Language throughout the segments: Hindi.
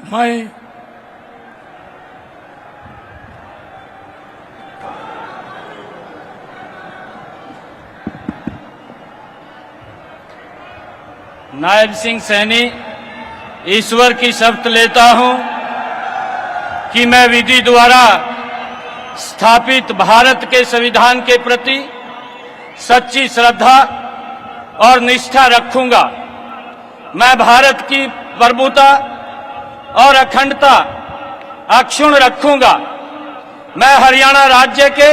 मैं नायब सिंह सैनी ईश्वर की शपथ लेता हूं कि मैं विधि द्वारा स्थापित भारत के संविधान के प्रति सच्ची श्रद्धा और निष्ठा रखूंगा। मैं भारत की प्रभुता और अखंडता अक्षुण्ण रखूंगा। मैं हरियाणा राज्य के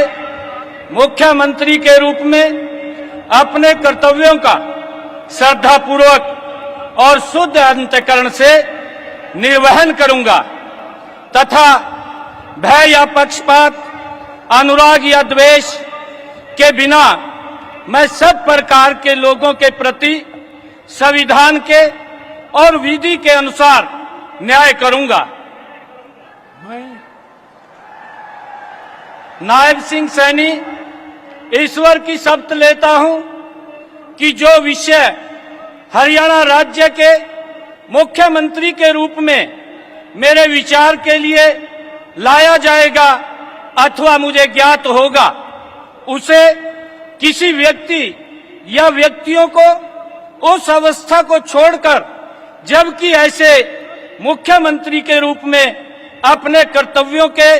मुख्यमंत्री के रूप में अपने कर्तव्यों का श्रद्धापूर्वक और शुद्ध अंतःकरण से निर्वहन करूंगा तथा भय या पक्षपात, अनुराग या द्वेष के बिना मैं सब प्रकार के लोगों के प्रति संविधान के और विधि के अनुसार न्याय करूंगा। मैं नायब सिंह सैनी ईश्वर की शपथ लेता हूं कि जो विषय हरियाणा राज्य के मुख्यमंत्री के रूप में मेरे विचार के लिए लाया जाएगा अथवा मुझे ज्ञात होगा, उसे किसी व्यक्ति या व्यक्तियों को उस अवस्था को छोड़कर, जबकि ऐसे मुख्यमंत्री के रूप में अपने कर्तव्यों के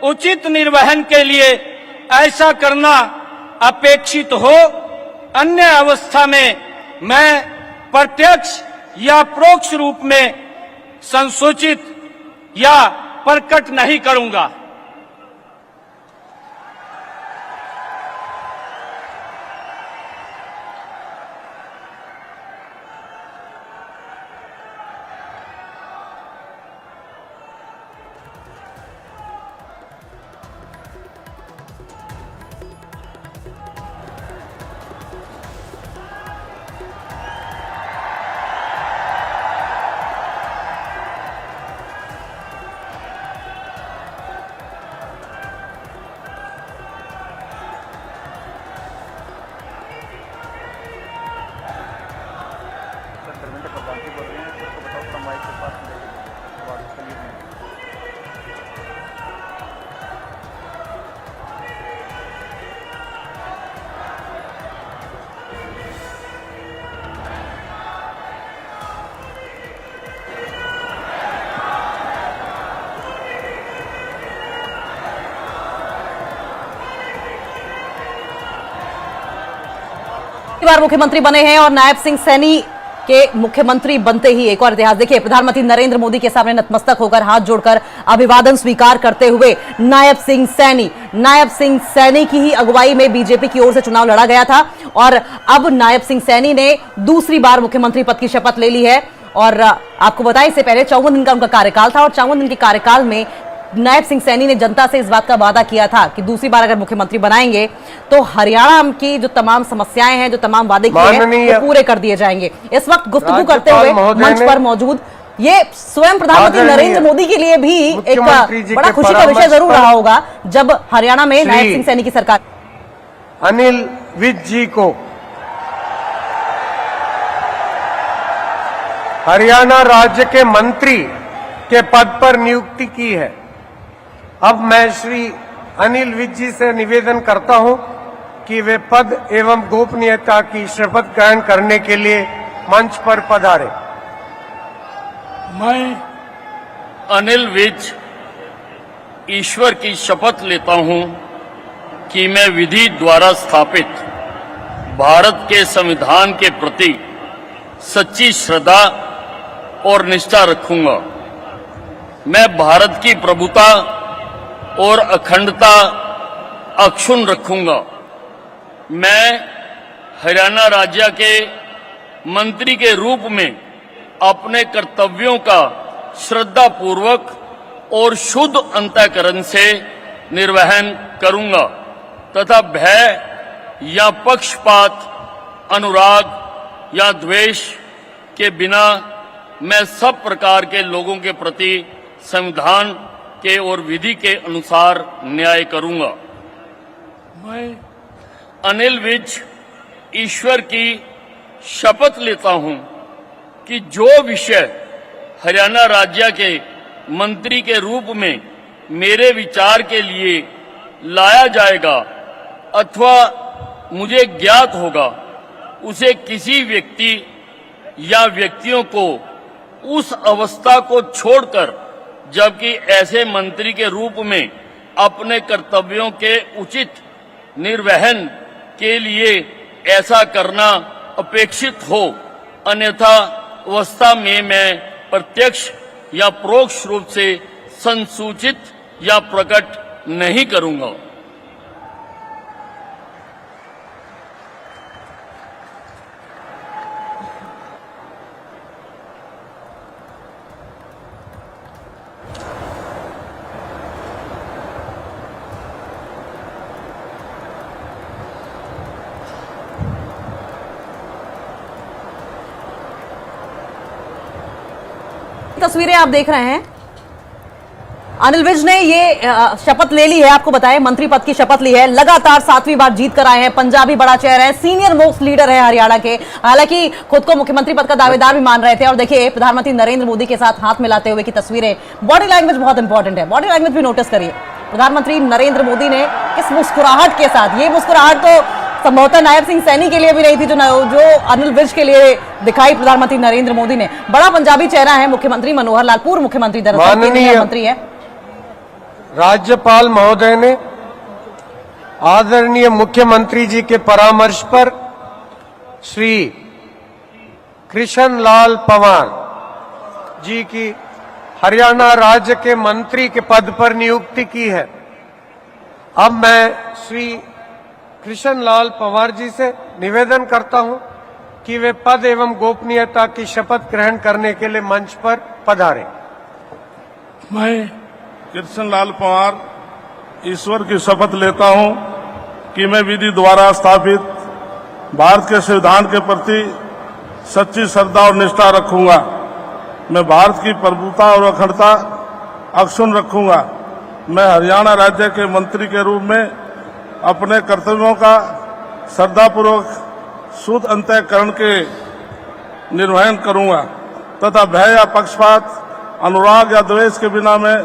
उचित निर्वहन के लिए ऐसा करना अपेक्षित हो, अन्य अवस्था में मैं प्रत्यक्ष या परोक्ष रूप में संसूचित या प्रकट नहीं करूंगा। बार मुख्यमंत्री बने हैं और नायब सिंह सैनी के मुख्यमंत्री बनते ही एक और इतिहास देखिए। प्रधानमंत्री नरेंद्र मोदी के सामने नतमस्तक होकर हाथ जोड़कर अभिवादन स्वीकार करते हुए नायब सिंह सैनी की ही अगुवाई में बीजेपी की ओर से चुनाव लड़ा गया था और अब नायब सिंह सैनी ने दूसरी बार मुख्यमंत्री पद की शपथ ले ली है। और आपको बताएं, इससे पहले 54 दिन का उनका कार्यकाल था और 54 दिन के कार्यकाल में नायब सिंह सैनी ने जनता से इस बात का वादा किया था कि दूसरी बार अगर मुख्यमंत्री बनाएंगे तो हरियाणा की जो तमाम समस्याएं हैं, जो तमाम वादे किए हैं, वो पूरे कर दिए जाएंगे। इस वक्त गुफ्तगू करते हुए मंच पर मौजूद ये स्वयं प्रधानमंत्री नरेंद्र मोदी के लिए भी एक बड़ा खुशी का विषय जरूर रहा होगा जब हरियाणा में नायब सिंह सैनी की सरकार अनिल विज जी को हरियाणा राज्य के मंत्री के पद पर नियुक्ति की है। अब मैं श्री अनिल विज जी से निवेदन करता हूं कि वे पद एवं गोपनीयता की शपथ ग्रहण करने के लिए मंच पर पधारे। मैं अनिल विज ईश्वर की शपथ लेता हूं कि मैं विधि द्वारा स्थापित भारत के संविधान के प्रति सच्ची श्रद्धा और निष्ठा रखूंगा। मैं भारत की प्रभुता और अखंडता अक्षुण्ण रखूंगा। मैं हरियाणा राज्य के मंत्री के रूप में अपने कर्तव्यों का श्रद्धापूर्वक और शुद्ध अंतःकरण से निर्वहन करूंगा तथा भय या पक्षपात, अनुराग या द्वेष के बिना मैं सब प्रकार के लोगों के प्रति संविधान के और विधि के अनुसार न्याय करूंगा। मैं अनिल विज ईश्वर की शपथ लेता हूं कि जो विषय हरियाणा राज्य के मंत्री के रूप में मेरे विचार के लिए लाया जाएगा अथवा मुझे ज्ञात होगा, उसे किसी व्यक्ति या व्यक्तियों को उस अवस्था को छोड़कर, जबकि ऐसे मंत्री के रूप में अपने कर्तव्यों के उचित निर्वहन के लिए ऐसा करना अपेक्षित हो, अन्यथा अवस्था में मैं प्रत्यक्ष या परोक्ष रूप से संसूचित या प्रकट नहीं करूंगा। तस्वीरें आप देख रहे हैं, अनिल विज ने ये शपथ ले ली है। आपको बताएं, मंत्री पद की शपथ ली है। लगातार 7वीं बार जीत कर आए हैं, पंजाबी बड़ा चेहरा है, सीनियर मोस्ट लीडर है हरियाणा के। हालांकि खुद को मुख्यमंत्री पद का दावेदार भी मान रहे थे। और देखिए, प्रधानमंत्री नरेंद्र मोदी के साथ हाथ मिलाते हुए की तस्वीरें। बॉडी लैंग्वेज बहुत इंपॉर्टेंट है, बॉडी लैंग्वेज भी नोटिस करिए। प्रधानमंत्री नरेंद्र मोदी ने किस मुस्कुराहट के साथ, ये मुस्कुराहट तो संभवतः नायब सिंह सैनी के लिए भी नहीं थी जो अनिल विज के लिए दिखाई प्रधानमंत्री नरेंद्र मोदी ने। बड़ा पंजाबी चेहरा है मुख्यमंत्री मनोहर लाल, पूर्व मुख्यमंत्री, दरअसल केंद्रीय मंत्री है। राज्यपाल महोदय ने आदरणीय मुख्यमंत्री जी के परामर्श पर श्री कृष्ण लाल पंवार जी की हरियाणा राज्य के मंत्री के पद पर नियुक्ति की है। अब मैं श्री कृष्ण लाल पंवार जी से निवेदन करता हूं कि वे पद एवं गोपनीयता की शपथ ग्रहण करने के लिए मंच पर पधारें। मैं कृष्ण लाल पंवार ईश्वर की शपथ लेता हूं कि मैं विधि द्वारा स्थापित भारत के संविधान के प्रति सच्ची श्रद्धा और निष्ठा रखूंगा। मैं भारत की प्रभुता और अखंडता अक्षुण्ण रखूंगा। मैं हरियाणा राज्य के मंत्री के रूप में अपने कर्तव्यों का श्रद्धापूर्वक शुद्ध अंतःकरण के निर्वहन करूंगा तथा भय या पक्षपात, अनुराग या द्वेष के बिना मैं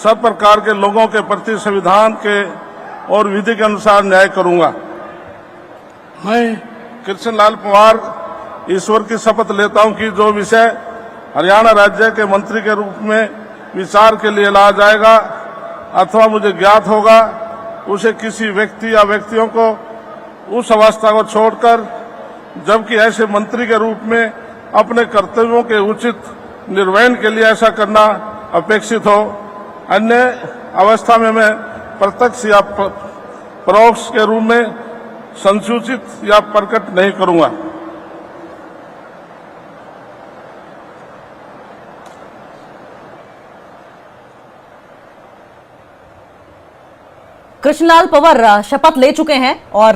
सब प्रकार के लोगों के प्रति संविधान के और विधि के अनुसार न्याय करूंगा। मैं कृष्ण लाल पंवार ईश्वर की शपथ लेता हूं कि जो विषय हरियाणा राज्य के मंत्री के रूप में विचार के लिए लाया जाएगा अथवा मुझे ज्ञात होगा, उसे किसी व्यक्ति या व्यक्तियों को उस अवस्था को छोड़कर, जबकि ऐसे मंत्री के रूप में अपने कर्तव्यों के उचित निर्वहन के लिए ऐसा करना अपेक्षित हो, अन्य अवस्था में मैं प्रत्यक्ष या परोक्ष के रूप में संसूचित या प्रकट नहीं करूंगा। कृष्णलाल पंवार शपथ ले चुके हैं और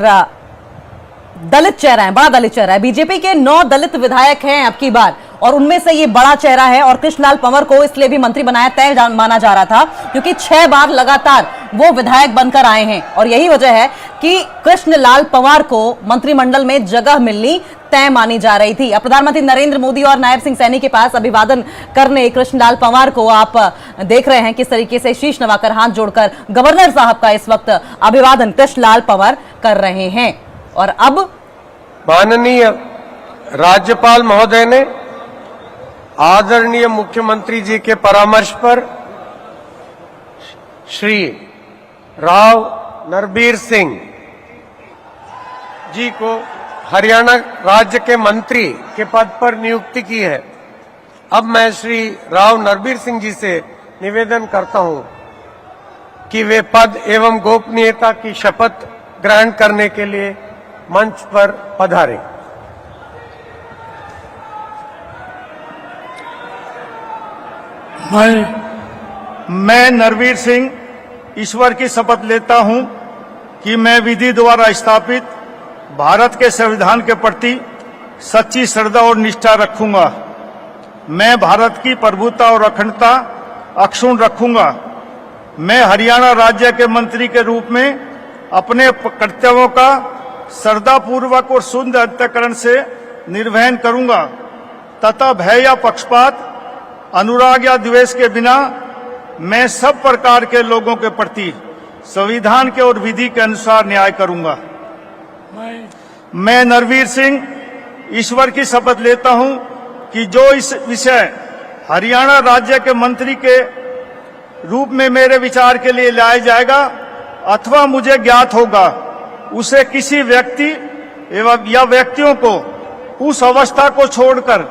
दलित चेहरा है, बड़ा दलित चेहरा है। बीजेपी के 9 दलित विधायक हैं अब की बार, और उनमें से ये बड़ा चेहरा है। और कृष्णलाल पंवार को इसलिए भी मंत्री बनाया तय माना जा रहा था क्योंकि 6 बार लगातार वो विधायक बनकर आए हैं, और यही वजह है कि कृष्णलाल पंवार को मंत्रिमंडल में जगह मिलनी तय मानी जा रही थी। अब प्रधानमंत्री नरेंद्र मोदी और नायब सिंह सैनी के पास अभिवादन करने कृष्णलाल पंवार को आप देख रहे हैं किस तरीके से शीश नवाकर, हाथ जोड़कर गवर्नर साहब का इस वक्त अभिवादन कृष्णलाल पंवार कर रहे हैं। और अब माननीय राज्यपाल महोदय ने आदरणीय मुख्यमंत्री जी के परामर्श पर श्री राव नरबीर सिंह जी को हरियाणा राज्य के मंत्री के पद पर नियुक्ति की है। अब मैं श्री राव नरबीर सिंह जी से निवेदन करता हूं कि वे पद एवं गोपनीयता की शपथ ग्रहण करने के लिए मंच पर पधारें। मैं नरवीर सिंह ईश्वर की शपथ लेता हूं कि मैं विधि द्वारा स्थापित भारत के संविधान के प्रति सच्ची श्रद्धा और निष्ठा रखूंगा। मैं भारत की प्रभुता और अखंडता अक्षुण्ण रखूंगा। मैं हरियाणा राज्य के मंत्री के रूप में अपने कर्तव्यों का श्रद्धापूर्वक और शुद्ध अंतःकरण से निर्वहन करूंगा तथा भय या पक्षपात, अनुराग या द्वेष के बिना मैं सब प्रकार के लोगों के प्रति संविधान के और विधि के अनुसार न्याय करूंगा। मैं नरवीर सिंह ईश्वर की शपथ लेता हूं कि जो इस विषय हरियाणा राज्य के मंत्री के रूप में मेरे विचार के लिए लाया जाएगा अथवा मुझे ज्ञात होगा, उसे किसी व्यक्ति एवं या व्यक्तियों को उस अवस्था को छोड़कर,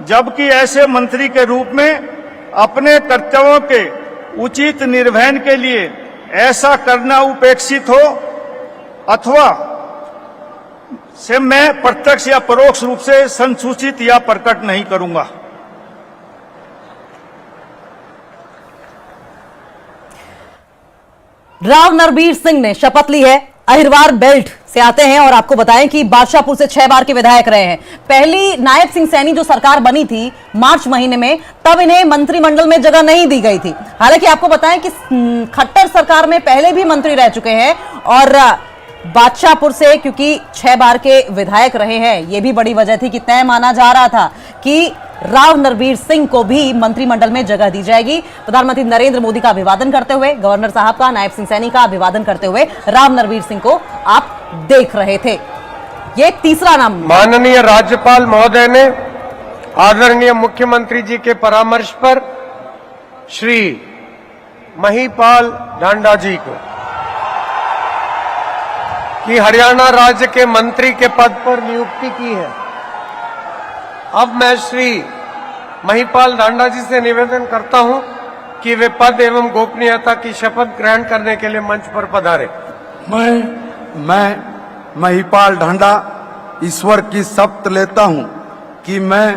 जबकि ऐसे मंत्री के रूप में अपने कर्तव्यों के उचित निर्वहन के लिए ऐसा करना उपेक्षित हो अथवा से मैं प्रत्यक्ष या परोक्ष रूप से संसूचित या प्रकट नहीं करूंगा। राव नरवीर सिंह ने शपथ ली है। अहिरवार बेल्ट से आते हैं और आपको बताएं कि बादशाहपुर से 6 बार के विधायक रहे हैं। पहली नायब सिंह सैनी जो सरकार बनी थी मार्च महीने में, तब इन्हें मंत्रिमंडल में जगह नहीं दी गई थी। हालांकि आपको बताएं कि खट्टर सरकार में पहले भी मंत्री रह चुके हैं और बादशाहपुर से क्योंकि 6 बार के विधायक रहे हैं, यह भी बड़ी वजह थी कि तय माना जा रहा था कि राव नरवीर सिंह को भी मंत्रिमंडल में जगह दी जाएगी। प्रधानमंत्री नरेंद्र मोदी का अभिवादन करते हुए, गवर्नर साहब का, नायब सिंह सैनी का अभिवादन करते हुए राव नरवीर सिंह को आप देख रहे थे। ये तीसरा नाम माननीय राज्यपाल महोदय ने आदरणीय मुख्यमंत्री जी के परामर्श पर श्री महिपाल ढांडा जी को कि हरियाणा राज्य के मंत्री के पद पर नियुक्ति की है। अब मैं श्री महिपाल ढांडा जी से निवेदन करता हूं कि वे पद एवं गोपनीयता की शपथ ग्रहण करने के लिए मंच पर पधारे। मैं महिपाल ढांडा ईश्वर की शपथ लेता हूं कि मैं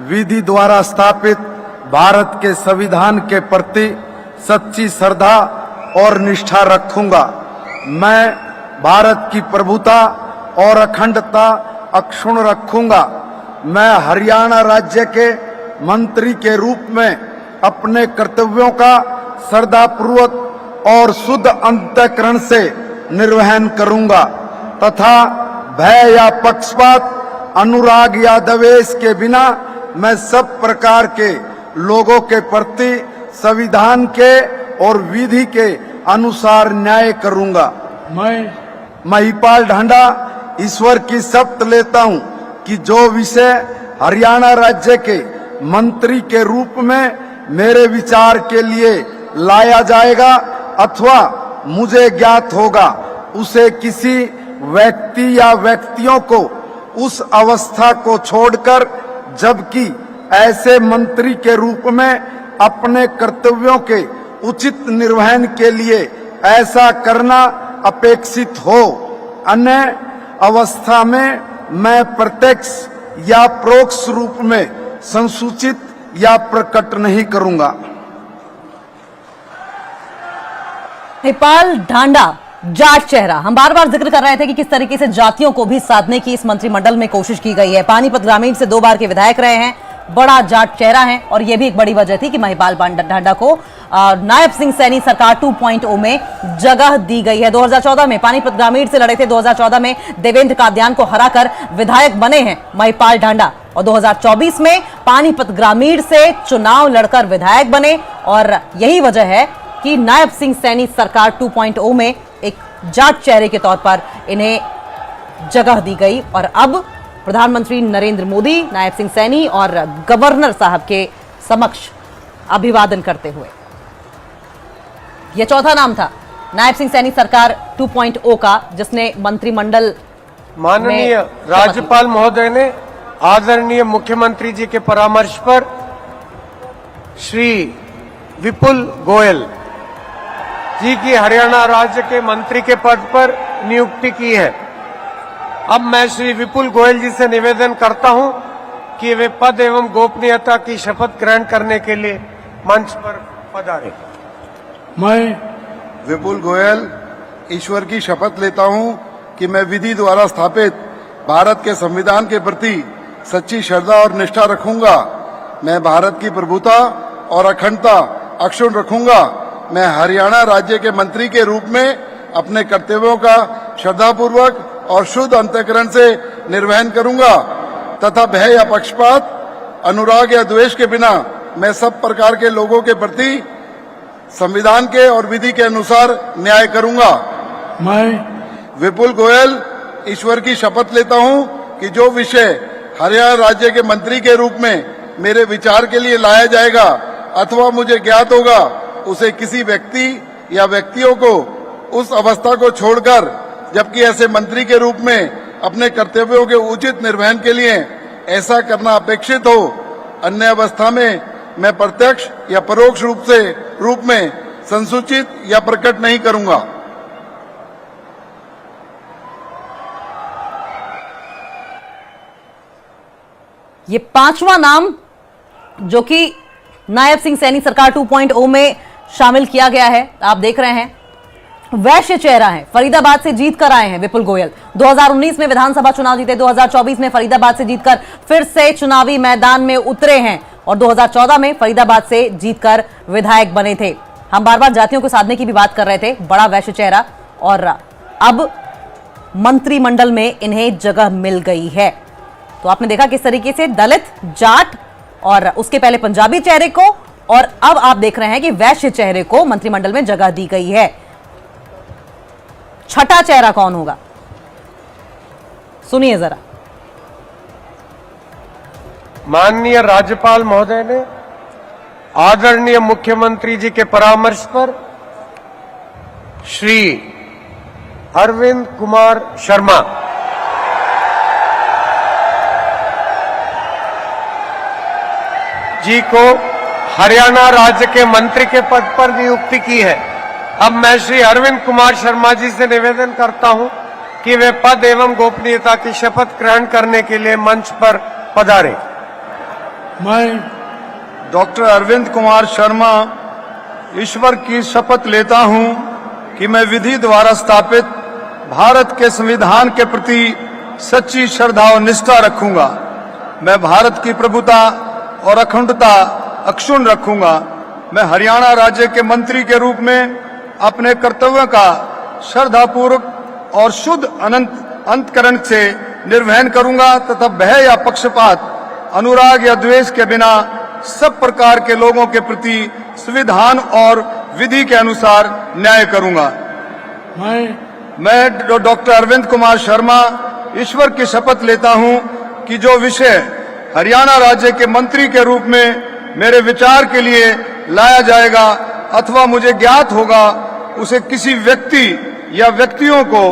विधि द्वारा स्थापित भारत के संविधान के प्रति सच्ची श्रद्धा और निष्ठा रखूंगा। मैं भारत की प्रभुता और अखंडता अक्षुण्ण रखूंगा। मैं हरियाणा राज्य के मंत्री के रूप में अपने कर्तव्यों का श्रद्धापूर्वक और शुद्ध अंतःकरण से निर्वहन करूंगा तथा भय या पक्षपात, अनुराग या द्वेष के बिना मैं सब प्रकार के लोगों के प्रति संविधान के और विधि के अनुसार न्याय करूंगा। मैं महिपाल ढांडा ईश्वर की शपथ लेता हूं कि जो विषय हरियाणा राज्य के मंत्री के रूप में मेरे विचार के लिए लाया जाएगा अथवा मुझे ज्ञात होगा, उसे किसी व्यक्ति या व्यक्तियों को उस अवस्था को छोड़कर, जबकि ऐसे मंत्री के रूप में अपने कर्तव्यों के उचित निर्वहन के लिए ऐसा करना अपेक्षित हो, अन्य अवस्था में मैं प्रत्यक्ष या परोक्ष रूप में संसूचित या प्रकट नहीं करूंगा। महिपाल ढांडा जाट चेहरा, हम बार बार जिक्र कर रहे थे कि किस तरीके से जातियों को भी साधने की इस मंत्रिमंडल में कोशिश की गई है। पानीपत ग्रामीण से 2 बार के विधायक रहे हैं, बड़ा जाट चेहरा है और यह भी एक बड़ी वजह थी कि महिपाल ढांडा को नायब सिंह सैनी सरकार 2.0 में जगह दी गई है। 2014 में पानीपत ग्रामीण से लड़े थे, 2014 में देवेंद्र कादियान को हराकर विधायक बने हैं महिपाल ढांडा और 2024 में पानीपत ग्रामीण से चुनाव लड़कर विधायक बने और यही वजह है कि नायब सिंह सैनी सरकार 2.0 में एक जाट चेहरे के तौर पर इन्हें जगह दी गई और अब प्रधानमंत्री नरेंद्र मोदी नायब सिंह सैनी और गवर्नर साहब के समक्ष अभिवादन करते हुए, यह चौथा नाम था नायब सिंह सैनी सरकार 2.0 का जिसने मंत्रिमंडल माननीय राज्यपाल महोदय ने आदरणीय मुख्यमंत्री जी के परामर्श पर श्री विपुल गोयल जी की हरियाणा राज्य के मंत्री के पद पर नियुक्ति की है। अब मैं श्री विपुल गोयल जी से निवेदन करता हूं कि वे पद एवं गोपनीयता की शपथ ग्रहण करने के लिए मंच पर पधारे। मैं विपुल गोयल ईश्वर की शपथ लेता हूं कि मैं विधि द्वारा स्थापित भारत के संविधान के प्रति सच्ची श्रद्धा और निष्ठा रखूंगा। मैं भारत की प्रभुता और अखंडता अक्षुण्ण रखूंगा। मैं हरियाणा राज्य के मंत्री के रूप में अपने कर्तव्यों का श्रद्धापूर्वक और शुद्ध अंतःकरण से निर्वहन करूंगा तथा भय या पक्षपात, अनुराग या द्वेष के बिना मैं सब प्रकार के लोगों के प्रति संविधान के और विधि के अनुसार न्याय करूंगा। मैं विपुल गोयल ईश्वर की शपथ लेता हूं कि जो विषय हरियाणा राज्य के मंत्री के रूप में मेरे विचार के लिए लाया जाएगा अथवा मुझे ज्ञात होगा, उसे किसी व्यक्ति या व्यक्तियों को उस अवस्था को छोड़कर, जबकि ऐसे मंत्री के रूप में अपने कर्तव्यों के उचित निर्वहन के लिए ऐसा करना अपेक्षित हो, अन्य अवस्था में मैं प्रत्यक्ष या परोक्ष रूप में संसूचित या प्रकट नहीं करूंगा। ये पांचवा नाम जो कि नायब सिंह सैनी सरकार 2.0 में शामिल किया गया है, आप देख रहे हैं वैश्य चेहरा है। फरीदाबाद से जीत कर आए हैं विपुल गोयल। 2019 में विधानसभा चुनाव जीते, 2024 में फरीदाबाद से जीतकर फिर से चुनावी मैदान में उतरे हैं और 2014 में फरीदाबाद से जीतकर विधायक बने थे। हम बार बार जातियों को साधने की भी बात कर रहे थे, बड़ा वैश्य चेहरा, और अब मंत्रिमंडल में इन्हें जगह मिल गई है। तो आपने देखा किस तरीके से दलित, जाट और उसके पहले पंजाबी चेहरे को, और अब आप देख रहे हैं कि वैश्य चेहरे को मंत्रिमंडल में जगह दी गई है। छठा चेहरा कौन होगा, सुनिए जरा। माननीय राज्यपाल महोदय ने आदरणीय मुख्यमंत्री जी के परामर्श पर श्री अरविंद कुमार शर्मा जी को हरियाणा राज्य के मंत्री के पद पर नियुक्ति की है। अब मैं श्री अरविंद कुमार शर्मा जी से निवेदन करता हूं कि वे पद एवं गोपनीयता की शपथ ग्रहण करने के लिए मंच पर पधारें। मैं डॉक्टर अरविंद कुमार शर्मा ईश्वर की शपथ लेता हूं कि मैं विधि द्वारा स्थापित भारत के संविधान के प्रति सच्ची श्रद्धा और निष्ठा रखूंगा। मैं भारत की प्रभुता और अखंडता अक्षुण्ण रखूंगा। मैं हरियाणा राज्य के मंत्री के रूप में अपने कर्तव्यों का श्रद्धापूर्वक और शुद्ध अंतकरण से निर्वहन करूंगा तथा भय या पक्षपात, अनुराग या द्वेष के बिना सब प्रकार के लोगों के प्रति संविधान और विधि के अनुसार न्याय करूंगा। मैं डॉक्टर अरविंद कुमार शर्मा ईश्वर की शपथ लेता हूं कि जो विषय हरियाणा राज्य के मंत्री के रूप में मेरे विचार के लिए लाया जाएगा अथवा मुझे ज्ञात होगा, उसे किसी व्यक्ति या व्यक्तियों को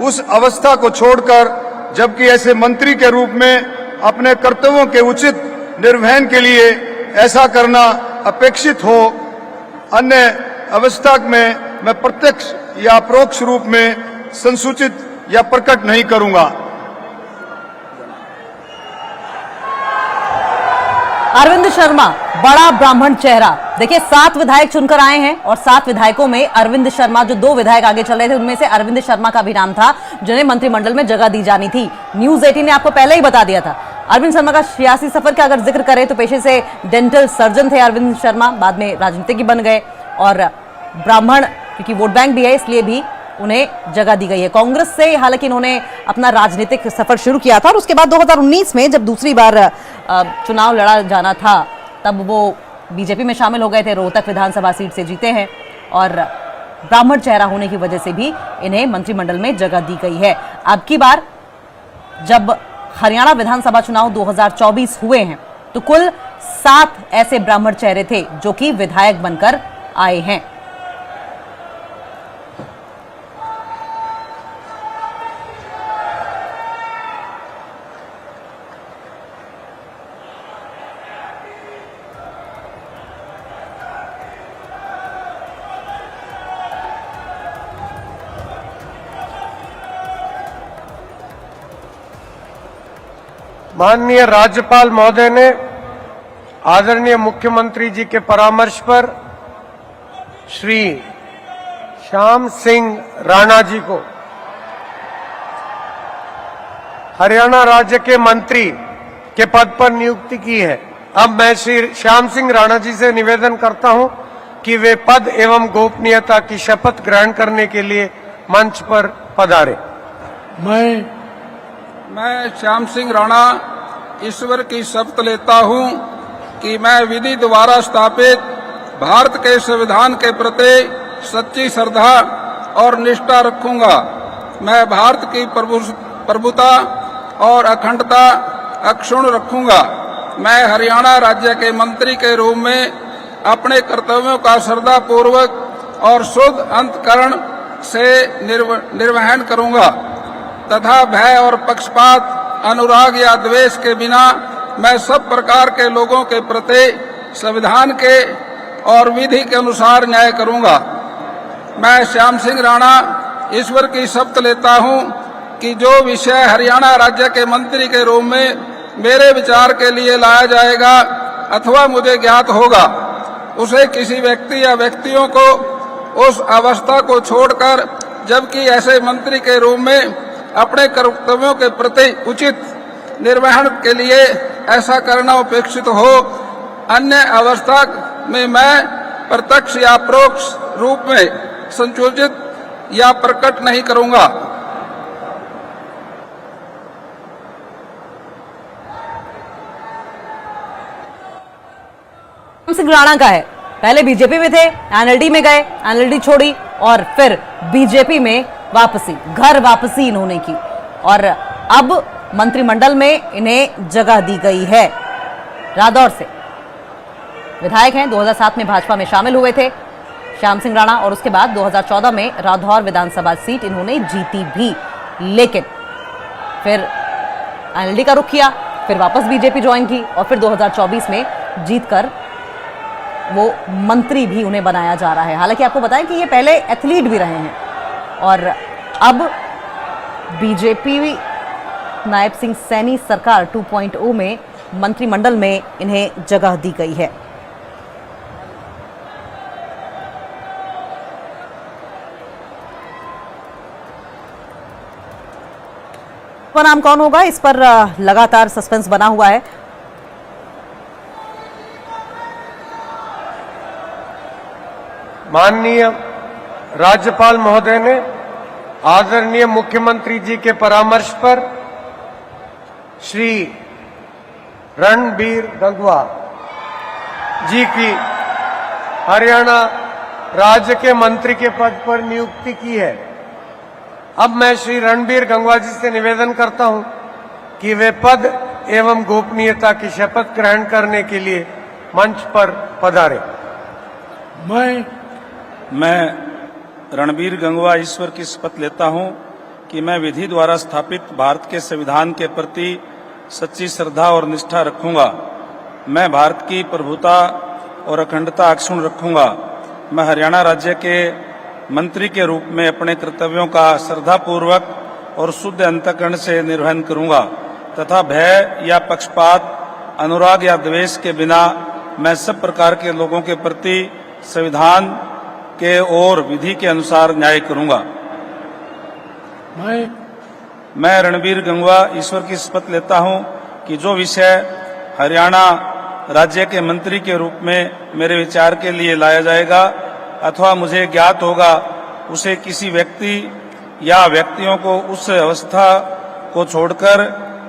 उस अवस्था को छोड़कर, जबकि ऐसे मंत्री के रूप में अपने कर्तव्यों के उचित निर्वहन के लिए ऐसा करना अपेक्षित हो, अन्य अवस्था में मैं प्रत्यक्ष या परोक्ष रूप में संसूचित या प्रकट नहीं करूंगा। अरविंद शर्मा, बड़ा ब्राह्मण चेहरा। देखिए 7 विधायक चुनकर आए हैं और 7 विधायकों में अरविंद शर्मा, जो 2 विधायक आगे चल रहे थे उनमें से अरविंद शर्मा का भी नाम था जिन्हें मंत्रिमंडल में जगह दी जानी थी। न्यूज 18 ने आपको पहले ही बता दिया था। अरविंद शर्मा का सियासी सफर का अगर जिक्र करें तो पेशे से डेंटल सर्जन थे अरविंद शर्मा, बाद में राजनीतिज्ञ बन गए और ब्राह्मण क्योंकि वोट बैंक भी है इसलिए भी उन्हें जगह दी गई है। कांग्रेस से हालांकि इन्होंने अपना राजनीतिक सफर शुरू किया था और उसके बाद 2019 में जब दूसरी बार चुनाव लड़ा जाना था तब वो बीजेपी में शामिल हो गए थे। रोहतक विधानसभा सीट से जीते हैं और ब्राह्मण चेहरा होने की वजह से भी इन्हें मंत्रिमंडल में जगह दी गई है। अब की बार जब हरियाणा विधानसभा चुनाव 2024 हुए हैं तो कुल 7 ऐसे ब्राह्मण चेहरे थे जो कि विधायक बनकर आए हैं। माननीय राज्यपाल महोदय ने आदरणीय मुख्यमंत्री जी के परामर्श पर श्री श्याम सिंह राणा जी को हरियाणा राज्य के मंत्री के पद पर नियुक्ति की है। अब मैं श्री श्याम सिंह राणा जी से निवेदन करता हूं कि वे पद एवं गोपनीयता की शपथ ग्रहण करने के लिए मंच पर पधारे। मैं श्याम सिंह राणा ईश्वर की शपथ लेता हूं कि मैं विधि द्वारा स्थापित भारत के संविधान के प्रति सच्ची श्रद्धा और निष्ठा रखूंगा। मैं भारत की प्रभुता और अखंडता अक्षुण्ण रखूंगा। मैं हरियाणा राज्य के मंत्री के रूप में अपने कर्तव्यों का श्रद्धापूर्वक और शुद्ध अंतःकरण से निर्वहन करूंगा तथा भय और पक्षपात, अनुराग या द्वेष के बिना मैं सब प्रकार के लोगों के प्रति संविधान के और विधि के अनुसार न्याय करूंगा। मैं श्याम सिंह राणा ईश्वर की शपथ लेता हूं कि जो विषय हरियाणा राज्य के मंत्री के रूप में मेरे विचार के लिए लाया जाएगा अथवा मुझे ज्ञात होगा, उसे किसी व्यक्ति या व्यक्तियों को उस अवस्था को छोड़कर, जबकि ऐसे मंत्री के रूप में अपने कर्तव्यों के प्रति उचित निर्वहन के लिए ऐसा करना अपेक्षित हो, अन्य अवस्था में मैं प्रत्यक्ष या परोक्ष रूप में संयोजित या प्रकट नहीं करूंगा। सिंह राणा का है, पहले बीजेपी में थे, एनएलडी में गए, एनएलडी छोड़ी और फिर बीजेपी में वापसी, घर वापसी इन्होंने की और अब मंत्रिमंडल में इन्हें जगह दी गई है। रादौर से विधायक हैं, 2007 में भाजपा में शामिल हुए थे श्याम सिंह राणा और उसके बाद 2014 में रादौर विधानसभा सीट इन्होंने जीती भी, लेकिन फिर एनएलडी का रुख किया, फिर वापस बीजेपी ज्वाइन की और फिर 2024 में जीतकर वो मंत्री भी उन्हें बनाया जा रहा है। हालांकि आपको बताएं कि ये पहले एथलीट भी रहे हैं और अब बीजेपी नायब सिंह सैनी सरकार 2.0 में मंत्रिमंडल में इन्हें जगह दी गई है। नाम कौन होगा, इस पर लगातार सस्पेंस बना हुआ है। माननीय राज्यपाल महोदय ने आदरणीय मुख्यमंत्री जी के परामर्श पर श्री रणबीर गंगवा जी की हरियाणा राज्य के मंत्री के पद पर नियुक्ति की है। अब मैं श्री रणबीर गंगवा जी से निवेदन करता हूं कि वे पद एवं गोपनीयता की शपथ ग्रहण करने के लिए मंच पर पधारे। मैं रणबीर गंगवा ईश्वर की शपथ लेता हूं कि मैं विधि द्वारा स्थापित भारत के संविधान के प्रति सच्ची श्रद्धा और निष्ठा रखूंगा। मैं भारत की प्रभुता और अखंडता अक्षुण्ण रखूंगा। मैं हरियाणा राज्य के मंत्री के रूप में अपने कर्तव्यों का श्रद्धापूर्वक और शुद्ध अंतःकरण से निर्वहन करूंगा तथा भय या पक्षपात, अनुराग या द्वेष के बिना मैं सब प्रकार के लोगों के प्रति संविधान के और विधि के अनुसार न्याय करूंगा। मैं रणबीर गंगवा ईश्वर की शपथ लेता हूं कि जो विषय हरियाणा राज्य के मंत्री के रूप में मेरे विचार के लिए लाया जाएगा अथवा मुझे ज्ञात होगा, उसे किसी व्यक्ति या व्यक्तियों को उस अवस्था को छोड़कर,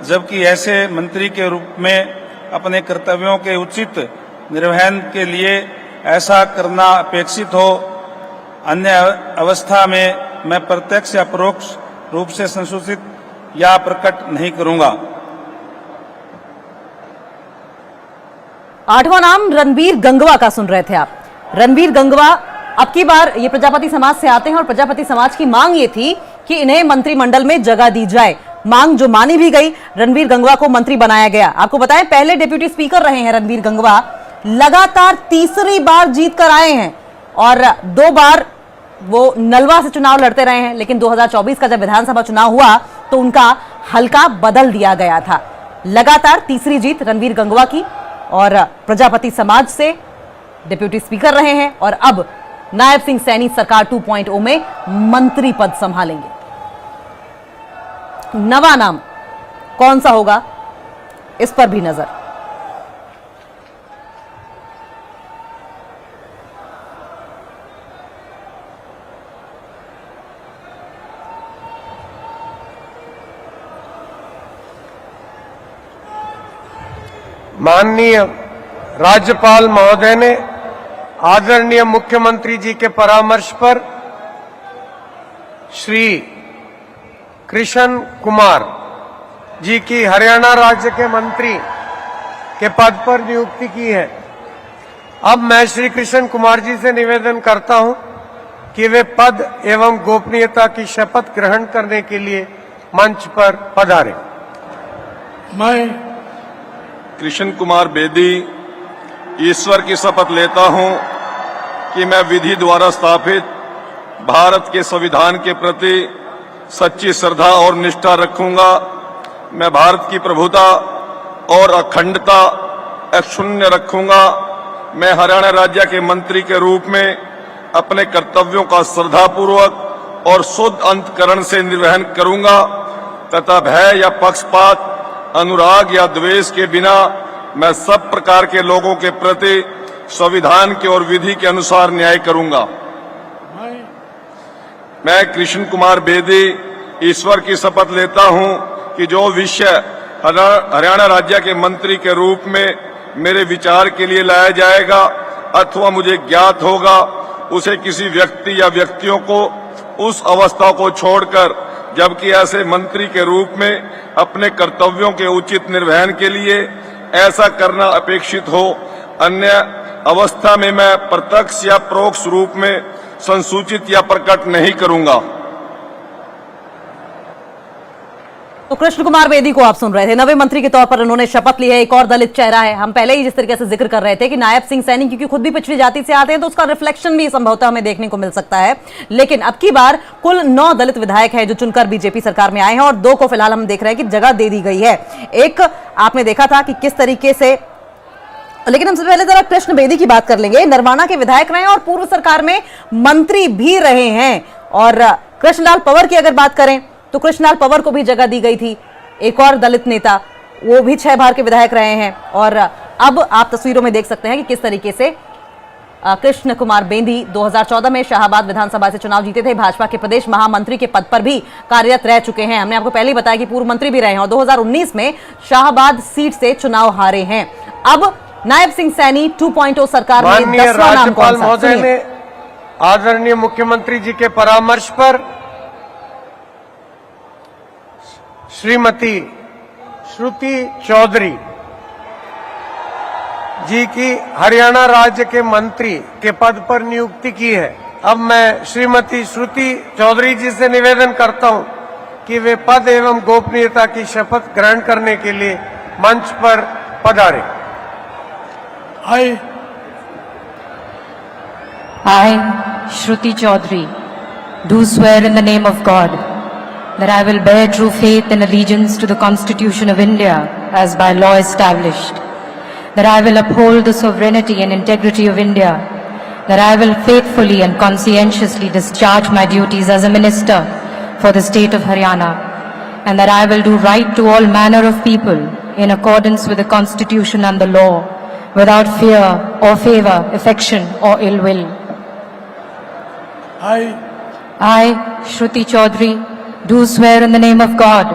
जबकि ऐसे मंत्री के रूप में अपने कर्तव्यों के उचित निर्वहन के लिए ऐसा करना अपेक्षित हो, अन्य अवस्था में मैं प्रत्यक्ष या परोक्ष रूप से संशोधित या प्रकट नहीं करूंगा। आठवां नाम रणबीर गंगवा का सुन रहे थे आप। रणबीर गंगवा अब की बार ये प्रजापति समाज से आते हैं और प्रजापति समाज की मांग ये थी कि इन्हें मंत्रिमंडल में जगह दी जाए। मांग जो मानी भी गई, रणबीर गंगवा को मंत्री बनाया गया। आपको बताएं पहले डिप्यूटी स्पीकर रहे हैं रणबीर गंगवा, लगातार तीसरी बार जीत कर आए हैं और 2 बार वो नलवा से चुनाव लड़ते रहे हैं, लेकिन 2024 का जब विधानसभा चुनाव हुआ तो उनका हल्का बदल दिया गया था। लगातार तीसरी जीत रणबीर गंगवा की और प्रजापति समाज से डिप्यूटी स्पीकर रहे हैं और अब नायब सिंह सैनी सरकार 2.0 में मंत्री पद संभालेंगे। नवा नाम कौन सा होगा, इस पर भी नजर। माननीय राज्यपाल महोदय ने आदरणीय मुख्यमंत्री जी के परामर्श पर श्री कृष्ण कुमार जी की हरियाणा राज्य के मंत्री के पद पर नियुक्ति की है। अब मैं श्री कृष्ण कुमार जी से निवेदन करता हूं कि वे पद एवं गोपनीयता की शपथ ग्रहण करने के लिए मंच पर पधारें। मैं कृष्ण कुमार बेदी ईश्वर की शपथ लेता हूं कि मैं विधि द्वारा स्थापित भारत के संविधान के प्रति सच्ची श्रद्धा और निष्ठा रखूंगा। मैं भारत की प्रभुता और अखंडता अक्षुण्ण रखूंगा। मैं हरियाणा राज्य के मंत्री के रूप में अपने कर्तव्यों का श्रद्धापूर्वक और शुद्ध अंतकरण से निर्वहन करूंगा तथा भय या पक्षपात, अनुराग या द्वेष के बिना मैं सब प्रकार के लोगों के प्रति संविधान के और विधि के अनुसार न्याय करूंगा। मैं कृष्ण कुमार बेदी ईश्वर की शपथ लेता हूं कि जो विषय हरियाणा राज्य के मंत्री के रूप में मेरे विचार के लिए लाया जाएगा अथवा मुझे ज्ञात होगा, उसे किसी व्यक्ति या व्यक्तियों को उस अवस्था को छोड़कर जबकि ऐसे मंत्री के रूप में अपने कर्तव्यों के उचित निर्वहन के लिए ऐसा करना अपेक्षित हो, अन्य अवस्था में मैं प्रत्यक्ष या परोक्ष रूप में संसूचित या प्रकट नहीं करूंगा। तो कृष्ण कुमार बेदी को आप सुन रहे थे। नवे मंत्री के तौर पर उन्होंने शपथ ली है। एक और दलित चेहरा है। हम पहले ही जिस तरीके से जिक्र कर रहे थे कि नायब सिंह सैनी क्योंकि खुद भी पिछड़ी जाति से आते हैं तो उसका रिफ्लेक्शन भी संभवतः हमें देखने को मिल सकता है। लेकिन अब की बार कुल 9 दलित विधायक हैं जो चुनकर बीजेपी सरकार में आए हैं और 2 को फिलहाल हम देख रहे हैं कि जगह दे दी गई है। एक आपने देखा था कि किस तरीके से, लेकिन हम सबसे पहले जरा कृष्ण बेदी की बात कर लेंगे। नरवाना के विधायक रहे और पूर्व सरकार में मंत्री भी रहे हैं। और कृष्णलाल पंवर की अगर बात करें तो कृष्णलाल पंवर को भी जगह दी गई थी। एक और दलित नेता, वो भी 6 बार के विधायक रहे हैं। और अब आप तस्वीरों में देख सकते हैं कि किस तरीके से कृष्ण कुमार बेदी 2014 में शाहबाद विधानसभा से चुनाव जीते थे। भाजपा के प्रदेश महामंत्री के पद पर भी कार्यरत रह चुके हैं। हमने आपको पहले ही बताया कि पूर्व मंत्री भी रहे हैं और 2019 में शाहबाद सीट से चुनाव हारे हैं। अब नायब सिंह सैनी 2.0 सरकार में 10वां नाम कौन सा? महोदय ने आदरणीय मुख्यमंत्री जी के परामर्श पर श्रीमती श्रुति चौधरी जी की हरियाणा राज्य के मंत्री के पद पर नियुक्ति की है। अब मैं श्रीमती श्रुति चौधरी जी से निवेदन करता हूं कि वे पद एवं गोपनीयता की शपथ ग्रहण करने के लिए मंच पर पधारें। I, Shruti Chaudhary, do swear in the name of God that I will bear true faith and allegiance to the Constitution of India as by law established, that I will uphold the sovereignty and integrity of India, that I will faithfully and conscientiously discharge my duties as a minister for the state of Haryana, and that I will do right to all manner of people in accordance with the Constitution and the law, without fear or favor, affection or ill will. I, Shruti Chaudhary, do swear in the name of God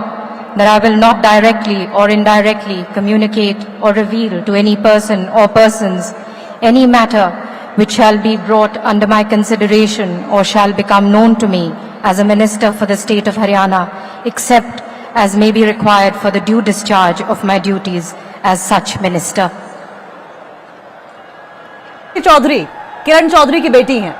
that I will not directly or indirectly communicate or reveal to any person or persons any matter which shall be brought under my consideration or shall become known to me as a minister for the state of Haryana, except as may be required for the due discharge of my duties as such minister. Chaudhary Kiran Chaudhary की बेटी हैं।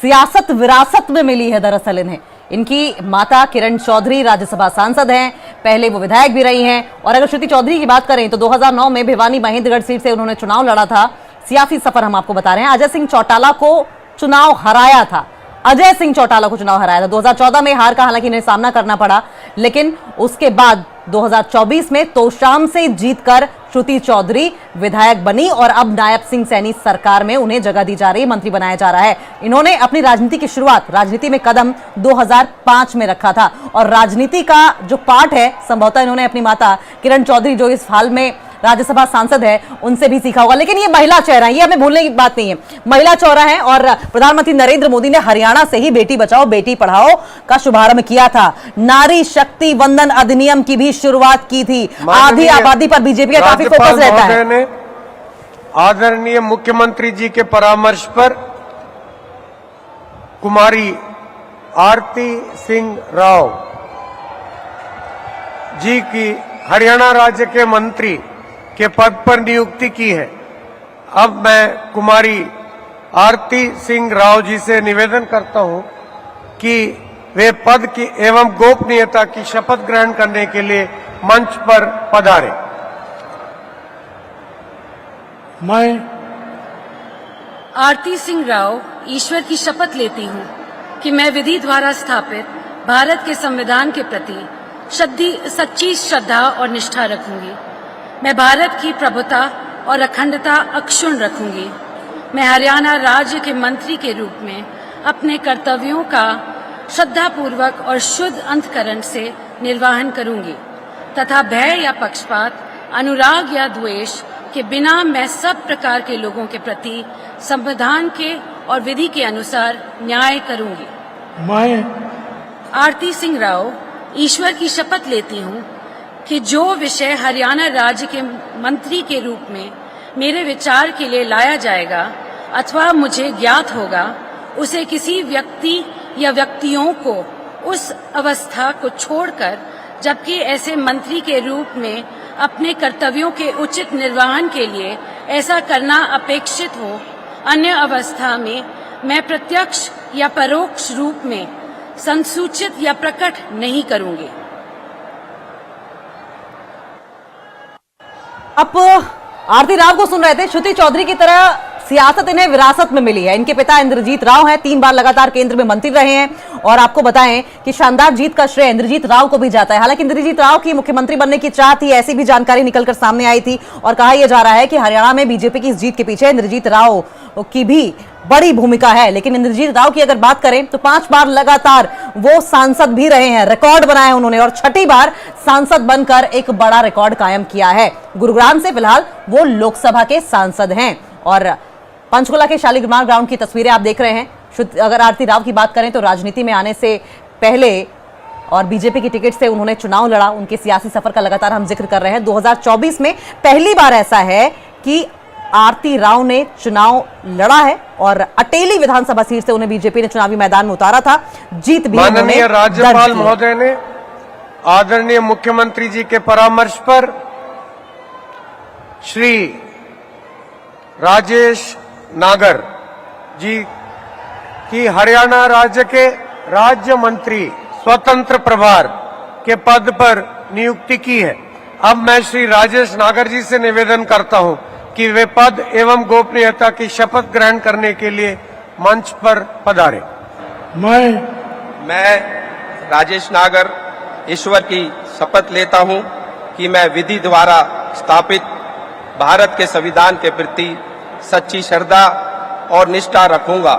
सियासत विरासत में मिली है दरअसल इन्हें। इनकी माता किरण चौधरी राज्यसभा सांसद हैं, पहले वो विधायक भी रही हैं। और अगर श्रुति चौधरी की बात करें तो 2009 में भिवानी महेंद्रगढ़ सीट से उन्होंने चुनाव लड़ा था। सियासी सफर हम आपको बता रहे हैं। अजय सिंह चौटाला को चुनाव हराया था। 2014 में हार का हालांकि इन्हें सामना करना पड़ा, लेकिन उसके बाद 2024 में तोशाम से जीतकर श्रुति चौधरी विधायक बनी और अब नायब सिंह सैनी सरकार में उन्हें जगह दी जा रही है, मंत्री बनाया जा रहा है। इन्होंने अपनी राजनीति की शुरुआत, राजनीति में कदम 2005 में रखा था और राजनीति का जो पार्ट है संभवतः इन्होंने अपनी माता किरण चौधरी जो इस हाल में राज्यसभा सांसद है उनसे भी सीखा होगा। लेकिन ये महिला चेहरा है, ये हमें भूलने की बात नहीं है। महिला चेहरा है और प्रधानमंत्री नरेंद्र मोदी ने हरियाणा से ही बेटी बचाओ बेटी पढ़ाओ का शुभारंभ किया था। नारी शक्ति वंदन अधिनियम की भी शुरुआत की थी। आधी आबादी पर बीजेपी का काफी फोकस रहता है। आदरणीय मुख्यमंत्री जी के परामर्श पर कुमारी आरती सिंह राव जी की हरियाणा राज्य के मंत्री के पद पर नियुक्ति की है। अब मैं कुमारी आरती सिंह राव जी से निवेदन करता हूं कि वे पद की एवं गोपनीयता की शपथ ग्रहण करने के लिए मंच पर पधारें। मैं आरती सिंह राव ईश्वर की शपथ लेती हूँ कि मैं विधि द्वारा स्थापित भारत के संविधान के प्रति सच्ची श्रद्धा और निष्ठा रखूंगी। मैं भारत की प्रभुता और अखंडता अक्षुण्ण रखूंगी। मैं हरियाणा राज्य के मंत्री के रूप में अपने कर्तव्यों का श्रद्धापूर्वक और शुद्ध अंतःकरण से निर्वहन करूंगी तथा भय या पक्षपात, अनुराग या द्वेष के बिना मैं सब प्रकार के लोगों के प्रति संविधान के और विधि के अनुसार न्याय करूंगी। मैं आरती सिंह राव ईश्वर की शपथ लेती हूँ कि जो विषय हरियाणा राज्य के मंत्री के रूप में मेरे विचार के लिए लाया जाएगा अथवा मुझे ज्ञात होगा, उसे किसी व्यक्ति या व्यक्तियों को उस अवस्था को छोड़कर, जबकि ऐसे मंत्री के रूप में अपने कर्तव्यों के उचित निर्वहन के लिए ऐसा करना अपेक्षित हो, अन्य अवस्था में मैं प्रत्यक्ष या परोक्ष रूप में संसूचित या प्रकट नहीं करूंगी। आप आरती राव को सुन रहे थे। श्रुति चौधरी की तरह सियासत इन्हें विरासत में मिली है। इनके पिता इंद्रजीत राव हैं, 3 बार लगातार केंद्र में मंत्री रहे हैं और आपको बताएं कि शानदार जीत का श्रेय इंद्रजीत राव को भी जाता है। हालांकि इंद्रजीत राव की मुख्यमंत्री बनने की चाह थी, ऐसी भी जानकारी निकलकर सामने आई थी और कहा यह जा रहा है कि हरियाणा में बीजेपी की इस जीत के पीछे इंद्रजीत राव की भी बड़ी भूमिका है। लेकिन इंद्रजीत राव की अगर बात करें तो 5 बार लगातार वो सांसद भी रहे हैं, रिकॉर्ड बनाया है उन्होंने और 6ठी बार सांसद बनकर एक बड़ा रिकॉर्ड कायम किया है। गुरुग्राम से फिलहाल वो लोकसभा के सांसद हैं और पंचकुला के शालीग्राम ग्राउंड की तस्वीरें आप देख रहे हैं। अगर आरती राव की बात करें तो राजनीति में आने से पहले और बीजेपी की टिकट से उन्होंने चुनाव लड़ा। उनके सियासी सफर का लगातार हम जिक्र कर रहे हैं। 2024 में पहली बार ऐसा है कि आरती राव ने चुनाव लड़ा है और अटेली विधानसभा सीट से उन्हें बीजेपी ने चुनावी मैदान में उतारा था। जीत भी माननीय राज्यपाल महोदय ने आदरणीय मुख्यमंत्री जी के परामर्श पर श्री राजेश नागर जी की हरियाणा राज्य के राज्य मंत्री स्वतंत्र प्रभार के पद पर नियुक्ति की है। अब मैं श्री राजेश नागर जी से निवेदन करता हूं कि वे पद एवं गोपनीयता की शपथ ग्रहण करने के लिए मंच पर पधारे। मैं राजेश नागर ईश्वर की शपथ लेता हूं कि मैं विधि द्वारा स्थापित भारत के संविधान के प्रति सच्ची श्रद्धा और निष्ठा रखूंगा।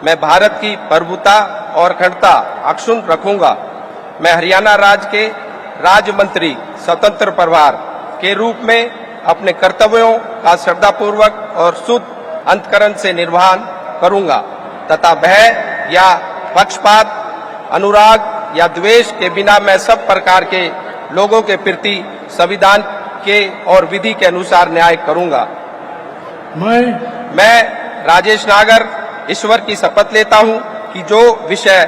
मैं भारत की प्रभुता और अखंडता अक्षुण्ण रखूंगा। मैं हरियाणा राज्य के राज्य मंत्री स्वतंत्र प्रभार के रूप में अपने कर्तव्यों का श्रद्धापूर्वक और शुद्ध अंतःकरण से निर्वहन करूंगा तथा भय या पक्षपात, अनुराग या द्वेष के बिना मैं सब प्रकार के लोगों के प्रति संविधान के और विधि के अनुसार न्याय करूंगा। मैं राजेश नागर ईश्वर की शपथ लेता हूं कि जो विषय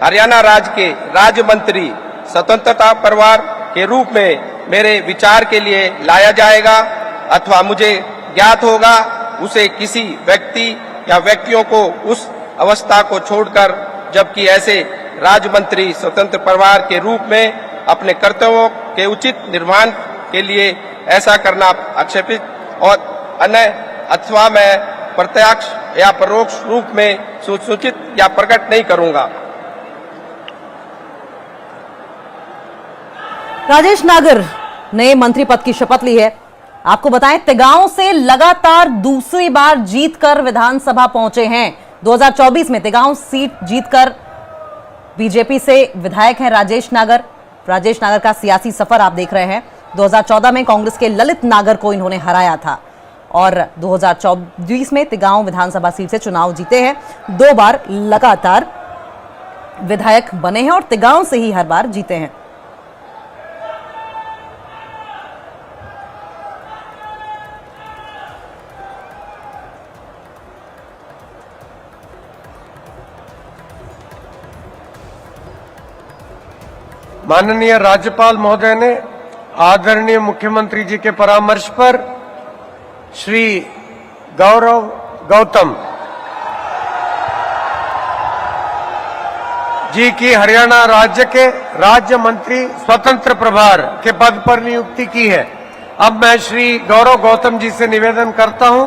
हरियाणा राज्य के राज्य मंत्री स्वतंत्रता प्रभार के रूप में मेरे विचार के लिए लाया जाएगा अथवा मुझे ज्ञात होगा, उसे किसी व्यक्ति या व्यक्तियों को उस अवस्था को छोड़कर, जबकि ऐसे राज्य मंत्री स्वतंत्र प्रभार के रूप में अपने कर्तव्यों के उचित निर्वहन के लिए ऐसा करना आक्षेपित और अन्य अथवा मैं प्रत्यक्ष या परोक्ष रूप में सूचित या प्रकट नहीं करूंगा। राजेश नागर ने मंत्री पद की शपथ ली है। आपको बताएं तेगांव से लगातार दूसरी बार जीतकर विधानसभा पहुंचे हैं। 2024 में तेगांव सीट जीतकर बीजेपी से विधायक हैं राजेश नागर। राजेश नागर का सियासी सफर आप देख रहे हैं। 2014 में कांग्रेस के ललित नागर को इन्होंने हराया था और 2024 में तेगांव विधानसभा सीट से चुनाव जीते हैं। 2 बार लगातार विधायक बने हैं और तेगांव से ही हर बार जीते हैं। माननीय राज्यपाल महोदय ने आदरणीय मुख्यमंत्री जी के परामर्श पर श्री गौरव गौतम जी की हरियाणा राज्य के राज्य मंत्री स्वतंत्र प्रभार के पद पर नियुक्ति की है। अब मैं श्री गौरव गौतम जी से निवेदन करता हूं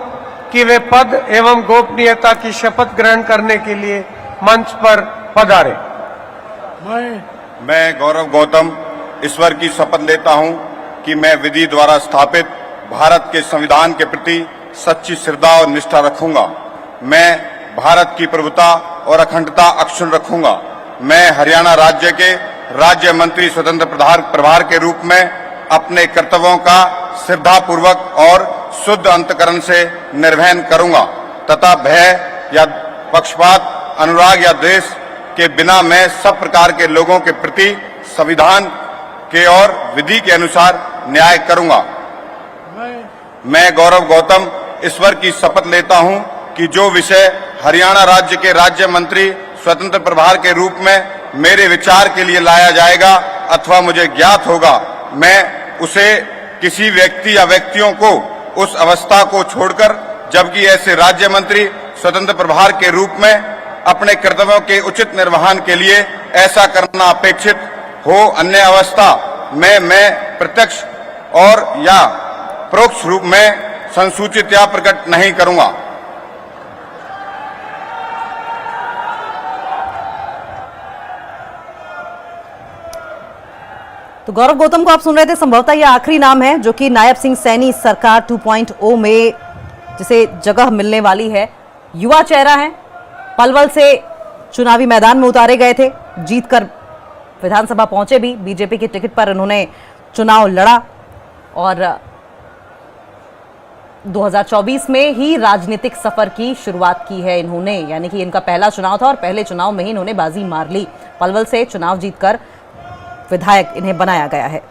कि वे पद एवं गोपनीयता की शपथ ग्रहण करने के लिए मंच पर पधारे। मैं गौरव गौतम ईश्वर की शपथ लेता हूं कि मैं विधि द्वारा स्थापित भारत के संविधान के प्रति सच्ची श्रद्धा और निष्ठा रखूंगा। मैं भारत की प्रभुता और अखंडता अक्षुण्ण रखूंगा। मैं हरियाणा राज्य के राज्य मंत्री स्वतंत्र प्रभार के रूप में अपने कर्तव्यों का श्रद्धापूर्वक और शुद्ध अंतकरण से निर्वहन करूंगा तथा भय या पक्षपात, अनुराग या द्वेष के बिना मैं सब प्रकार के लोगों के प्रति संविधान के और विधि के अनुसार न्याय करूंगा। मैं गौरव गौतम ईश्वर की शपथ लेता हूं कि जो विषय हरियाणा राज्य के राज्य मंत्री स्वतंत्र प्रभार के रूप में मेरे विचार के लिए लाया जाएगा अथवा मुझे ज्ञात होगा, मैं उसे किसी व्यक्ति या व्यक्तियों को उस अवस्था को छोड़कर, जबकि ऐसे राज्य मंत्री स्वतंत्र प्रभार के रूप में अपने कर्तव्यों के उचित निर्वहन के लिए ऐसा करना अपेक्षित हो, अन्य अवस्था में मैं प्रत्यक्ष और या परोक्ष रूप में संसूचित या प्रकट नहीं करूंगा। तो गौरव गौतम को आप सुन रहे थे। संभवतः यह आखिरी नाम है जो कि नायब सिंह सैनी सरकार 2.0 में जिसे जगह मिलने वाली है। युवा चेहरा है, पलवल से चुनावी मैदान में उतारे गए थे, जीतकर विधानसभा पहुंचे भी। बीजेपी की टिकट पर इन्होंने चुनाव लड़ा और 2024 में ही राजनीतिक सफर की शुरुआत की है इन्होंने, यानी कि इनका पहला चुनाव था और पहले चुनाव में ही इन्होंने बाजी मार ली। पलवल से चुनाव जीतकर विधायक इन्हें बनाया गया है।